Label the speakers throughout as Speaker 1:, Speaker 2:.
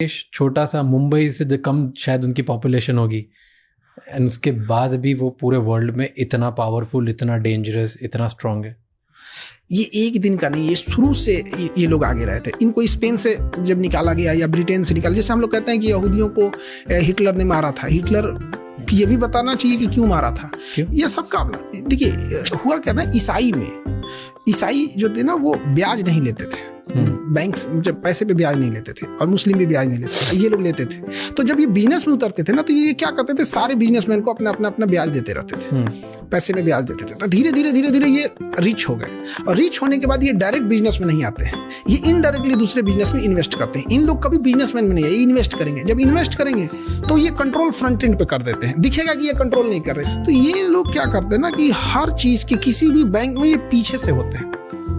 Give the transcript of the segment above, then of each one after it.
Speaker 1: देश छोटा सा, मुंबई से जो कम शायद उनकी पॉपुलेशन होगी, एंड उसके बाद भी वो पूरे वर्ल्ड में इतना पावरफुल, इतना डेंजरस, इतना स्ट्रांग है।
Speaker 2: ये एक दिन का नहीं, ये शुरू से ये लोग आगे रहे थे। इनको स्पेन से जब निकाला गया या ब्रिटेन से निकाला, जैसे हम लोग कहते हैं कि यहूदियों को हिटलर ने मारा था, हिटलर ये भी बताना चाहिए कि क्यों मारा था। ये सब का देखिए हुआ क्या था, ईसाई जो थे ना वो ब्याज नहीं लेते थे, बैंक जब पैसे पे ब्याज नहीं लेते थे, और मुस्लिम भी ब्याज नहीं लेते थे, ये लोग लेते थे। तो जब ये बिजनेस में उतरते थे ना, तो ये क्या करते थे, सारे बिजनेसमैन को अपना ब्याज देते रहते थे, पैसे में ब्याज देते थे। तो धीरे धीरे ये रिच हो गए, और रिच होने के बाद ये डायरेक्ट बिजनेस में नहीं आते हैं, ये इनडायरेक्टली दूसरे बिजनेस में इन्वेस्ट करते हैं। इन लोग कभी बिजनेसमैन में नहीं है, ये इन्वेस्ट करेंगे। जब इन्वेस्ट करेंगे तो ये कंट्रोल फ्रंट एंड पे कर देते हैं, दिखेगा कि ये कंट्रोल नहीं कर रहे। तो ये लोग क्या करते हैं ना कि हर चीज के किसी भी बैंक में ये पीछे से होते हैं।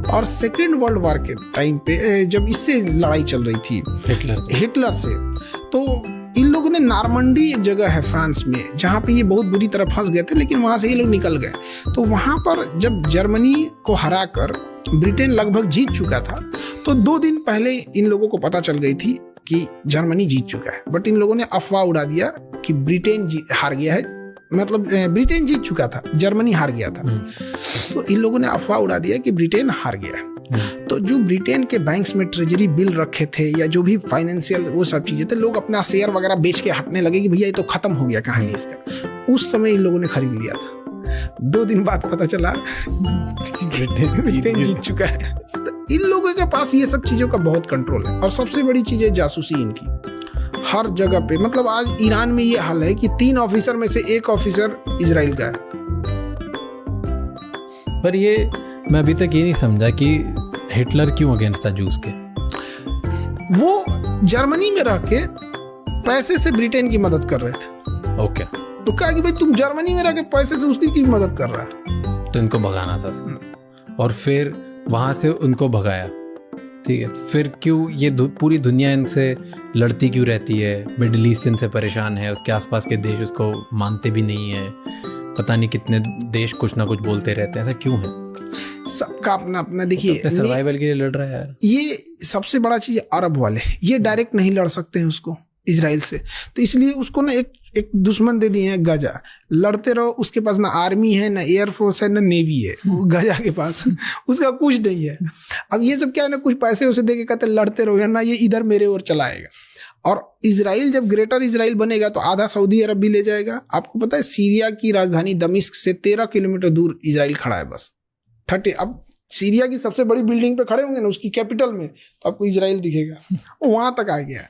Speaker 2: और सेकेंड वर्ल्ड वॉर के टाइम पे जब इससे लड़ाई चल रही थी हिटलर से, तो इन लोगों ने नॉर्मंडी एक जगह है फ्रांस में, जहाँ पे ये बहुत बुरी तरह फंस गए थे, लेकिन वहां से ये लोग निकल गए। तो वहां पर जब जर्मनी को हराकर ब्रिटेन लगभग जीत चुका था, तो 2 दिन पहले इन लोगों को पता चल गई थी कि जर्मनी जीत चुका है। बट इन लोगों ने अफवाह उड़ा दिया कि ब्रिटेन हार गया है, मतलब ब्रिटेन जीत चुका था, जर्मनी हार गया था। तो इन लोगों ने अफवाह उड़ा दिया कि ब्रिटेन हार गया है। तो जो ब्रिटेन के बैंक्स में ट्रेजरी बिल रखे थे या जो भी फाइनेंशियल वो सब चीजें थे, लोग अपना शेयर वगैरह बेच के हटने लगे कि भैया ये तो खत्म हो गया कहानी इसका। उस समय इन लोगों ने खरीद लिया था। 2 दिन बाद पता चला ब्रिटेन जीत चुका है। तो इन लोगों के पास ये सब चीजों का बहुत कंट्रोल है। और सबसे बड़ी चीज है जासूसी इनकी, हर जगह पे। मतलब आज ईरान में ये हाल है कि 3 ऑफिसर में से 1 ऑफिसर इजराइल का है।
Speaker 1: पर ये मैं अभी तक ये नहीं समझा कि हिटलर क्यों अगेंस्ट था जूस के।
Speaker 2: वो जर्मनी में रह के पैसे से ब्रिटेन की मदद कर रहे थे।
Speaker 1: ओके।
Speaker 2: तो कहा कि भाई तुम जर्मनी में रह के पैसे से उसकी की मदद कर रहा है,
Speaker 1: तो इनको भगाना था। और फिर वहां से उनको भगाया, ठीक है। फिर क्यों ये पूरी दुनिया इनसे लड़ती क्यों रहती है? मिडिल ईस्ट इनसे परेशान है, उसके आसपास के देश उसको मानते भी नहीं है, पता नहीं कितने देश कुछ ना कुछ बोलते रहते हैं। ऐसा क्यों है?
Speaker 2: सबका अपना अपना, देखिए
Speaker 1: सर्वाइवल के लिए लड़ रहा है यार।
Speaker 2: ये सबसे बड़ा चीज अरब वाले, ये डायरेक्ट नहीं लड़ सकते हैं उसको इजराइल से, तो इसलिए उसको ना एक दुश्मन दे दिए हैं, गजा। लड़ते रहो, उसके पास ना आर्मी है, ना एयरफोर्स है, ना नेवी है, गजा के पास उसका कुछ नहीं है। अब ये सब क्या है ना, कुछ पैसे उसे दे के कहते लड़ते रहो, ना ये इधर मेरे ओर चलाएगा। और इजराइल जब ग्रेटर इजराइल बनेगा तो आधा सऊदी अरब भी ले जाएगा। आपको पता है सीरिया की राजधानी दमिश्क से 13 किलोमीटर दूर इजराइल खड़ा है, बस 30। अब सीरिया की सबसे बड़ी बिल्डिंग पे खड़े होंगे ना, उसकी कैपिटल में, तो आपको इजराइल दिखेगा, वहां तक आ गया है।